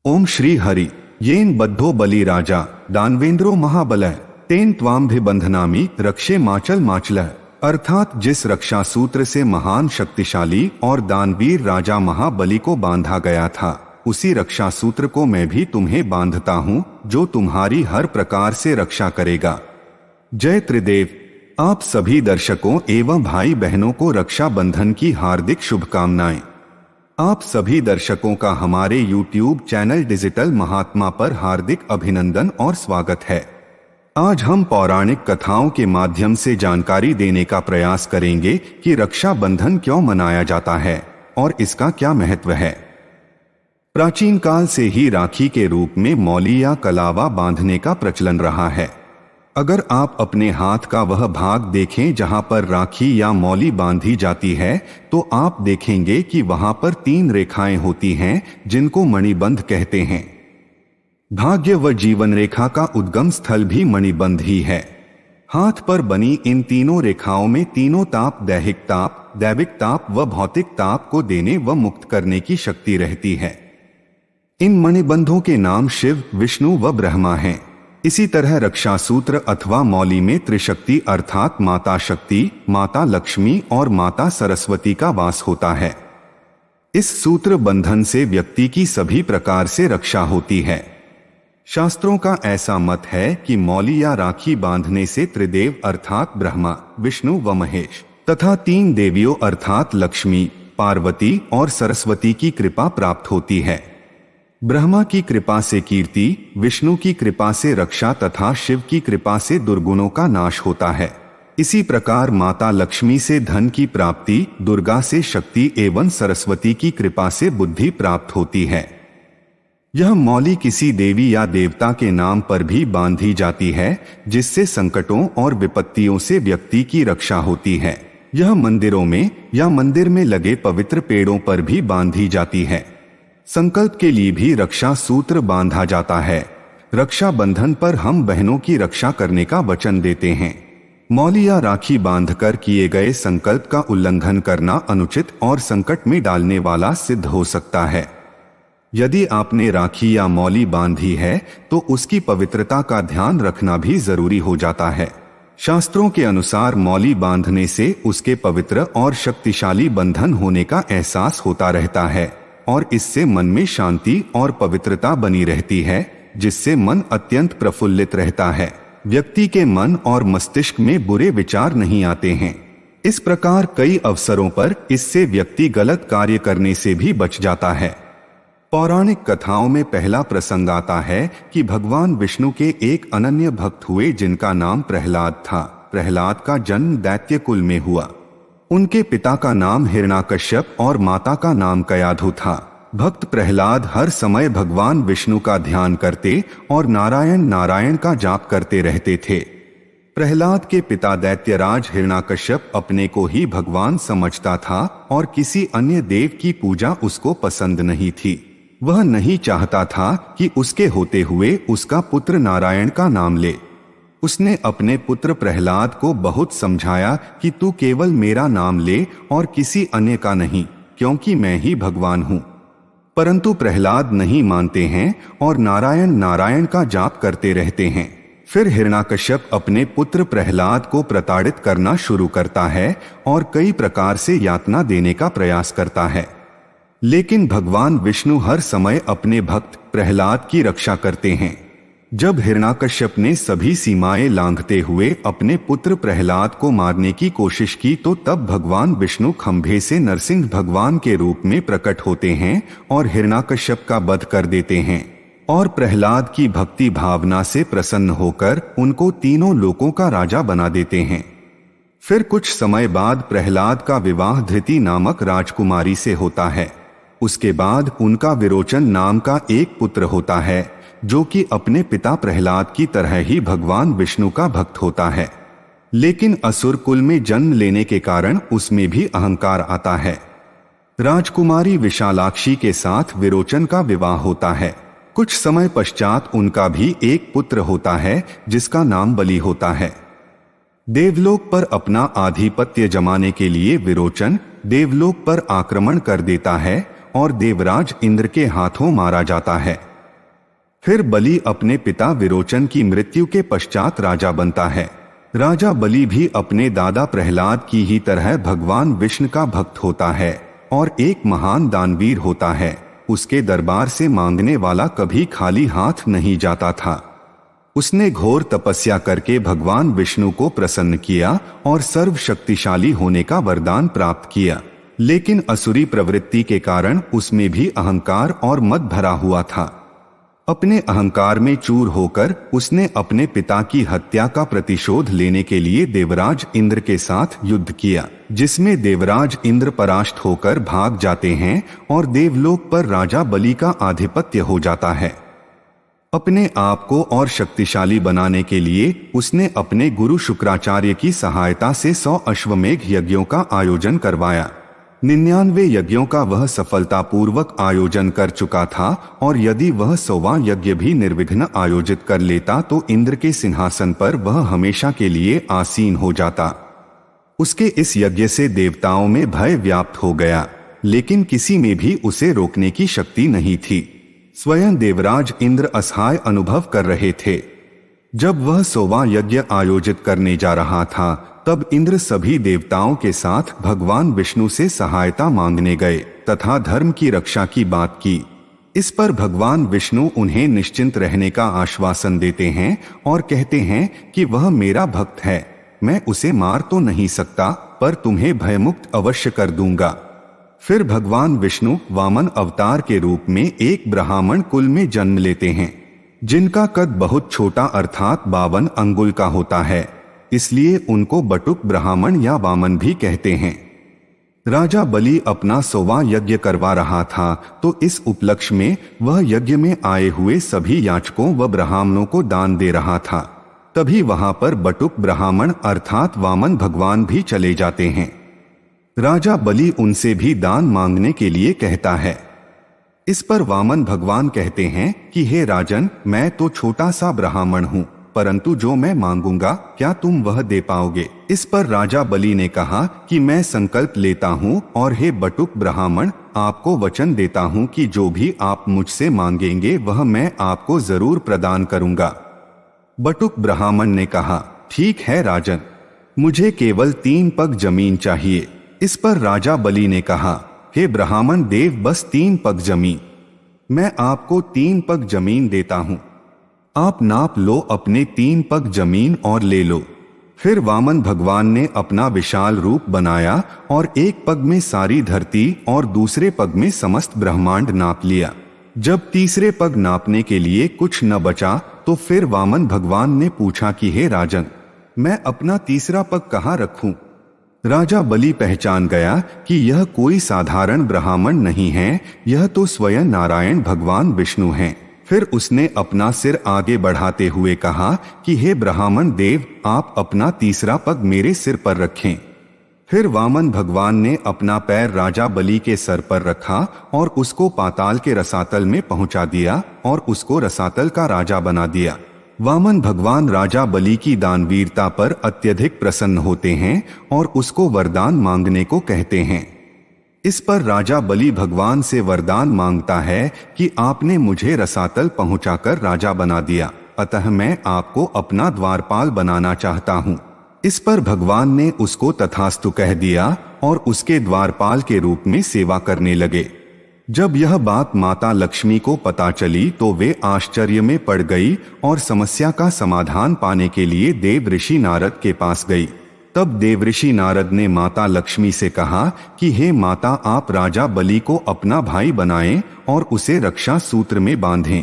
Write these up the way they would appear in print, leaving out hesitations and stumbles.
ओम श्री हरि येन बद्धो बलि राजा दानवेंद्रो महाबलः तेन त्वामभिबंधनामि रक्षे माचल माचलः। अर्थात जिस रक्षा सूत्र से महान शक्तिशाली और दानवीर राजा महाबली को बांधा गया था, उसी रक्षा सूत्र को मैं भी तुम्हें बांधता हूँ, जो तुम्हारी हर प्रकार से रक्षा करेगा। जय त्रिदेव। आप सभी दर्शकों एवं भाई बहनों को रक्षा बंधन की हार्दिक शुभकामनाएं। आप सभी दर्शकों का हमारे YouTube चैनल डिजिटल महात्मा पर हार्दिक अभिनंदन और स्वागत है। आज हम पौराणिक कथाओं के माध्यम से जानकारी देने का प्रयास करेंगे कि रक्षा बंधन क्यों मनाया जाता है और इसका क्या महत्व है। प्राचीन काल से ही राखी के रूप में मौली या कलावा बांधने का प्रचलन रहा है। अगर आप अपने हाथ का वह भाग देखें जहां पर राखी या मौली बांधी जाती है, तो आप देखेंगे कि वहां पर 3 रेखाएं होती हैं, जिनको मणिबंध कहते हैं। भाग्य व जीवन रेखा का उद्गम स्थल भी मणिबंध ही है। हाथ पर बनी इन तीनों रेखाओं में तीनों ताप, दैहिक ताप, दैविक ताप व भौतिक ताप को देने व मुक्त करने की शक्ति रहती है। इन मणिबंधों के नाम शिव, विष्णु व ब्रह्मा हैं। इसी तरह रक्षा सूत्र अथवा मौली में त्रिशक्ति अर्थात माता शक्ति, माता लक्ष्मी और माता सरस्वती का वास होता है। इस सूत्र बंधन से व्यक्ति की सभी प्रकार से रक्षा होती है। शास्त्रों का ऐसा मत है कि मौली या राखी बांधने से त्रिदेव अर्थात ब्रह्मा, विष्णु व महेश तथा 3 देवियों अर्थात लक्ष्मी, पार्वती और सरस्वती की कृपा प्राप्त होती है। ब्रह्मा की कृपा से कीर्ति, विष्णु की कृपा से रक्षा तथा शिव की कृपा से दुर्गुणों का नाश होता है। इसी प्रकार माता लक्ष्मी से धन की प्राप्ति, दुर्गा से शक्ति एवं सरस्वती की कृपा से बुद्धि प्राप्त होती है। यह मौली किसी देवी या देवता के नाम पर भी बांधी जाती है, जिससे संकटों और विपत्तियों से व्यक्ति की रक्षा होती है। यह मंदिरों में या मंदिर में लगे पवित्र पेड़ों पर भी बांधी जाती है। संकल्प के लिए भी रक्षा सूत्र बांधा जाता है। रक्षा बंधन पर हम बहनों की रक्षा करने का वचन देते हैं। मौली या राखी बांधकर किए गए संकल्प का उल्लंघन करना अनुचित और संकट में डालने वाला सिद्ध हो सकता है। यदि आपने राखी या मौली बांधी है, तो उसकी पवित्रता का ध्यान रखना भी जरूरी हो जाता है। शास्त्रों के अनुसार मौली बांधने से उसके पवित्र और शक्तिशाली बंधन होने का एहसास होता रहता है और इससे मन में शांति और पवित्रता बनी रहती है, जिससे मन अत्यंत प्रफुल्लित रहता है। व्यक्ति के मन और मस्तिष्क में बुरे विचार नहीं आते हैं। इस प्रकार कई अवसरों पर इससे व्यक्ति गलत कार्य करने से भी बच जाता है। पौराणिक कथाओं में पहला प्रसंग आता है कि भगवान विष्णु के एक अनन्य भक्त हुए, जिनका नाम प्रहलाद था। प्रहलाद का जन्म दैत्य कुल में हुआ। उनके पिता का नाम हिरण्याकश्यप और माता का नाम कयाधु था। भक्त प्रहलाद हर समय भगवान विष्णु का ध्यान करते और नारायण नारायण का जाप करते रहते थे। प्रहलाद के पिता दैत्यराज हिरण्याकश्यप अपने को ही भगवान समझता था और किसी अन्य देव की पूजा उसको पसंद नहीं थी। वह नहीं चाहता था कि उसके होते हुए उसका पुत्र नारायण का नाम ले। उसने अपने पुत्र प्रहलाद को बहुत समझाया कि तू केवल मेरा नाम ले और किसी अन्य का नहीं, क्योंकि मैं ही भगवान हूँ। परंतु प्रहलाद नहीं मानते हैं और नारायण नारायण का जाप करते रहते हैं। फिर हिरण्याकश्यप अपने पुत्र प्रहलाद को प्रताड़ित करना शुरू करता है और कई प्रकार से यातना देने का प्रयास करता है। लेकिन भगवान विष्णु हर समय अपने भक्त प्रहलाद की रक्षा करते हैं। जब हिरण्याकश्यप ने सभी सीमाएं लांघते हुए अपने पुत्र प्रहलाद को मारने की कोशिश की, तो तब भगवान विष्णु खंभे से नरसिंह भगवान के रूप में प्रकट होते हैं और हिरण्याकश्यप का वध कर देते हैं और प्रहलाद की भक्ति भावना से प्रसन्न होकर उनको तीनों लोकों का राजा बना देते हैं। फिर कुछ समय बाद प्रहलाद का विवाह धृति नामक राजकुमारी से होता है। उसके बाद उनका विरोचन नाम का एक पुत्र होता है, जो कि अपने पिता प्रहलाद की तरह ही भगवान विष्णु का भक्त होता है। लेकिन असुर कुल में जन्म लेने के कारण उसमें भी अहंकार आता है। राजकुमारी विशालाक्षी के साथ विरोचन का विवाह होता है। कुछ समय पश्चात उनका भी एक पुत्र होता है, जिसका नाम बलि होता है। देवलोक पर अपना आधिपत्य जमाने के लिए विरोचन देवलोक पर आक्रमण कर देता है और देवराज इंद्र के हाथों मारा जाता है। फिर बलि अपने पिता विरोचन की मृत्यु के पश्चात राजा बनता है। राजा बलि भी अपने दादा प्रहलाद की ही तरह भगवान विष्णु का भक्त होता है और एक महान दानवीर होता है। उसके दरबार से मांगने वाला कभी खाली हाथ नहीं जाता था। उसने घोर तपस्या करके भगवान विष्णु को प्रसन्न किया और सर्वशक्तिशाली होने का वरदान प्राप्त किया, लेकिन असुरी प्रवृत्ति के कारण उसमें भी अहंकार और मद भरा हुआ था। अपने अहंकार में चूर होकर उसने अपने पिता की हत्या का प्रतिशोध लेने के लिए देवराज इंद्र के साथ युद्ध किया, जिसमें देवराज इंद्र परास्त होकर भाग जाते हैं और देवलोक पर राजा बलि का आधिपत्य हो जाता है। अपने आप को और शक्तिशाली बनाने के लिए उसने अपने गुरु शुक्राचार्य की सहायता से 100 अश्वमेघ यज्ञों का आयोजन करवाया। 99 यज्ञों का वह सफलतापूर्वक आयोजन कर चुका था और यदि वह 100वां यज्ञ भी निर्विघ्न आयोजित कर लेता तो इंद्र के सिंहासन पर वह हमेशा के लिए आसीन हो जाता। उसके इस यज्ञ से देवताओं में भय व्याप्त हो गया, लेकिन किसी में भी उसे रोकने की शक्ति नहीं थी। स्वयं देवराज इंद्र असहाय अनुभव कर रहे थे। जब वह 100वां यज्ञ आयोजित करने जा रहा था तब इंद्र सभी देवताओं के साथ भगवान विष्णु से सहायता मांगने गए तथा धर्म की रक्षा की बात की। इस पर भगवान विष्णु उन्हें निश्चिंत रहने का आश्वासन देते हैं और कहते हैं कि वह मेरा भक्त है, मैं उसे मार तो नहीं सकता पर तुम्हें भयमुक्त अवश्य कर दूंगा। फिर भगवान विष्णु वामन अवतार के रूप में एक ब्राह्मण कुल में जन्म लेते हैं, जिनका कद बहुत छोटा अर्थात 52 अंगुल का होता है, इसलिए उनको बटुक ब्राह्मण या वामन भी कहते हैं। राजा बलि अपना 100वां यज्ञ करवा रहा था तो इस उपलक्ष्य में वह यज्ञ में आए हुए सभी याचकों व ब्राह्मणों को दान दे रहा था। तभी वहां पर बटुक ब्राह्मण अर्थात वामन भगवान भी चले जाते हैं। राजा बलि उनसे भी दान मांगने के लिए कहता है। इस पर वामन भगवान कहते हैं कि हे राजन, मैं तो छोटा सा ब्राह्मण हूँ, परंतु जो मैं मांगूंगा क्या तुम वह दे पाओगे? इस पर राजा बलि ने कहा कि मैं संकल्प लेता हूँ और हे बटुक ब्राह्मण, आपको वचन देता हूँ कि जो भी आप मुझसे मांगेंगे वह मैं आपको जरूर प्रदान करूंगा। बटुक ब्राह्मण ने कहा, ठीक है राजन, मुझे केवल 3 पग जमीन चाहिए। इस पर राजा बलि ने कहा, हे ब्राह्मण देव, बस 3 पग जमीन, मैं आपको 3 पग जमीन देता हूं। आप नाप लो अपने 3 पग जमीन और ले लो। फिर वामन भगवान ने अपना विशाल रूप बनाया और एक पग में सारी धरती और दूसरे पग में समस्त ब्रह्मांड नाप लिया। जब तीसरे पग नापने के लिए कुछ न बचा तो फिर वामन भगवान ने पूछा कि हे राजन, मैं अपना तीसरा पग कहाँ रखूं? राजा बलि पहचान गया कि यह कोई साधारण ब्राह्मण नहीं है, यह तो स्वयं नारायण भगवान विष्णु हैं। फिर उसने अपना सिर आगे बढ़ाते हुए कहा कि हे ब्राह्मण देव, आप अपना तीसरा पग मेरे सिर पर रखें। फिर वामन भगवान ने अपना पैर राजा बलि के सर पर रखा और उसको पाताल के रसातल में पहुंचा दिया और उसको रसातल का राजा बना दिया। वामन भगवान राजा बलि की दानवीरता पर अत्यधिक प्रसन्न होते हैं और उसको वरदान मांगने को कहते हैं। इस पर राजा बलि भगवान से वरदान मांगता है कि आपने मुझे रसातल पहुंचाकर राजा बना दिया, अतः मैं आपको अपना द्वारपाल बनाना चाहता हूं। इस पर भगवान ने उसको तथास्तु कह दिया और उसके द्वारपाल के रूप में सेवा करने लगे। जब यह बात माता लक्ष्मी को पता चली तो वे आश्चर्य में पड़ गई और समस्या का समाधान पाने के लिए देव ऋषि नारद के पास गई। तब देवऋषि नारद ने माता लक्ष्मी से कहा कि हे माता, आप राजा बलि को अपना भाई बनाएं और उसे रक्षा सूत्र में बांधें।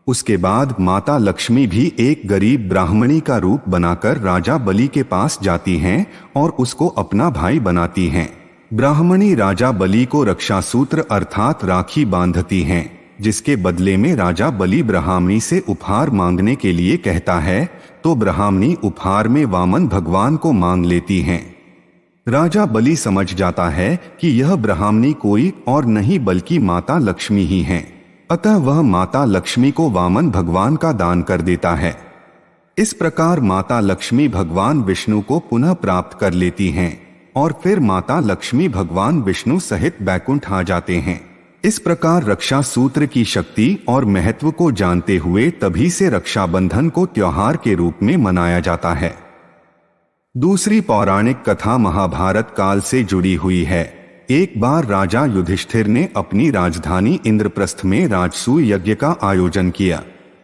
उसके बाद माता लक्ष्मी भी एक गरीब ब्राह्मणी का रूप बनाकर राजा बलि के पास जाती हैं और उसको अपना भाई बनाती हैं। ब्राह्मणी राजा बलि को रक्षा सूत्र अर्थात राखी बांधती हैं, जिसके बदले में राजा बलि ब्राह्मणी से उपहार मांगने के लिए कहता है, तो ब्राह्मणी उपहार में वामन भगवान को मांग लेती हैं। राजा बलि समझ जाता है कि यह ब्राह्मणी कोई और नहीं बल्कि माता लक्ष्मी ही हैं, अतः वह माता लक्ष्मी को वामन भगवान का दान कर देता है। इस प्रकार माता लक्ष्मी भगवान विष्णु को पुनः प्राप्त कर लेती हैं और फिर माता लक्ष्मी भगवान विष्णु सहित बैकुंठ आ जाते हैं। इस प्रकार रक्षा सूत्र की शक्ति और महत्व को जानते हुए तभी से रक्षाबंधन को त्योहार के रूप में मनाया जाता है। दूसरी पौराणिक कथा महाभारत काल से जुड़ी हुई है। एक बार राजा युधिष्ठिर ने अपनी राजधानी इंद्रप्रस्थ में राजसूय यज्ञ का आयोजन किया।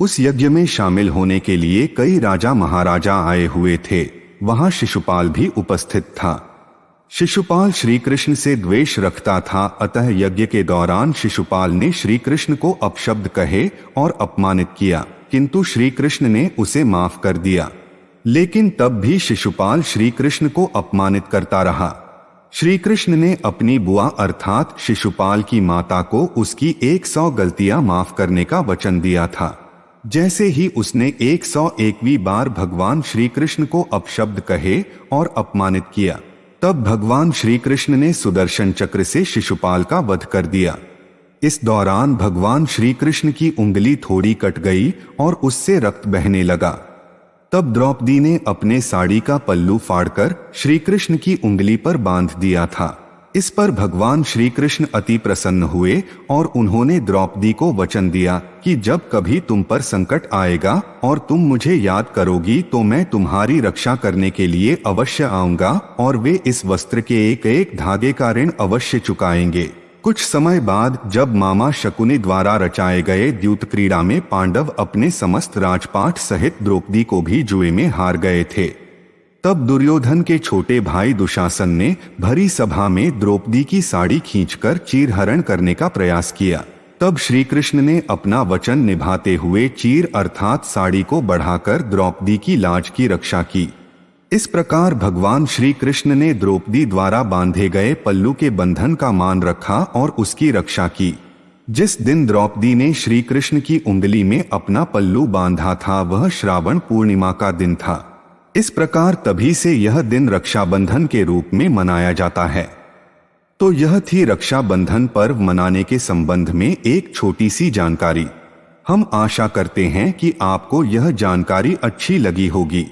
उस यज्ञ में शामिल होने के लिए कई राजा महाराजा आए हुए थे। वहां शिशुपाल भी उपस्थित था। शिशुपाल श्री कृष्ण से द्वेष रखता था, अतः यज्ञ के दौरान शिशुपाल ने श्री कृष्ण को अपशब्द कहे और अपमानित किया, किंतु श्री कृष्ण ने उसे माफ कर दिया। लेकिन तब भी शिशुपाल श्री कृष्ण को अपमानित करता रहा। श्री कृष्ण ने अपनी बुआ अर्थात शिशुपाल की माता को उसकी 100 गलतियां माफ करने का वचन दिया था। जैसे ही उसने 101वीं बार भगवान श्री कृष्ण को अपशब्द कहे और अपमानित किया, तब भगवान श्री कृष्ण ने सुदर्शन चक्र से शिशुपाल का वध कर दिया। इस दौरान भगवान श्री कृष्ण की उंगली थोड़ी कट गई और उससे रक्त बहने लगा। तब द्रौपदी ने अपने साड़ी का पल्लू फाड़कर श्री कृष्ण की उंगली पर बांध दिया था। इस पर भगवान श्री कृष्ण अति प्रसन्न हुए और उन्होंने द्रौपदी को वचन दिया कि जब कभी तुम पर संकट आएगा और तुम मुझे याद करोगी तो मैं तुम्हारी रक्षा करने के लिए अवश्य आऊंगा और वे इस वस्त्र के एक एक धागे का ऋण अवश्य चुकाएंगे। कुछ समय बाद जब मामा शकुनी द्वारा रचाए गए द्यूत क्रीड़ा में पांडव अपने समस्त राजपाट सहित द्रौपदी को भी जुए में हार गए थे, तब दुर्योधन के छोटे भाई दुशासन ने भरी सभा में द्रौपदी की साड़ी खींचकर चीरहरण करने का प्रयास किया। तब श्री कृष्ण ने अपना वचन निभाते हुए चीर अर्थात साड़ी को बढ़ाकर द्रौपदी की लाज की रक्षा की। इस प्रकार भगवान श्री कृष्ण ने द्रौपदी द्वारा बांधे गए पल्लू के बंधन का मान रखा और उसकी रक्षा की। जिस दिन द्रौपदी ने श्री कृष्ण की उंगली में अपना पल्लू बांधा था वह श्रावण पूर्णिमा का दिन था। इस प्रकार तभी से यह दिन रक्षाबंधन के रूप में मनाया जाता है। तो यह थी रक्षाबंधन पर्व मनाने के संबंध में एक छोटी सी जानकारी। हम आशा करते हैं कि आपको यह जानकारी अच्छी लगी होगी।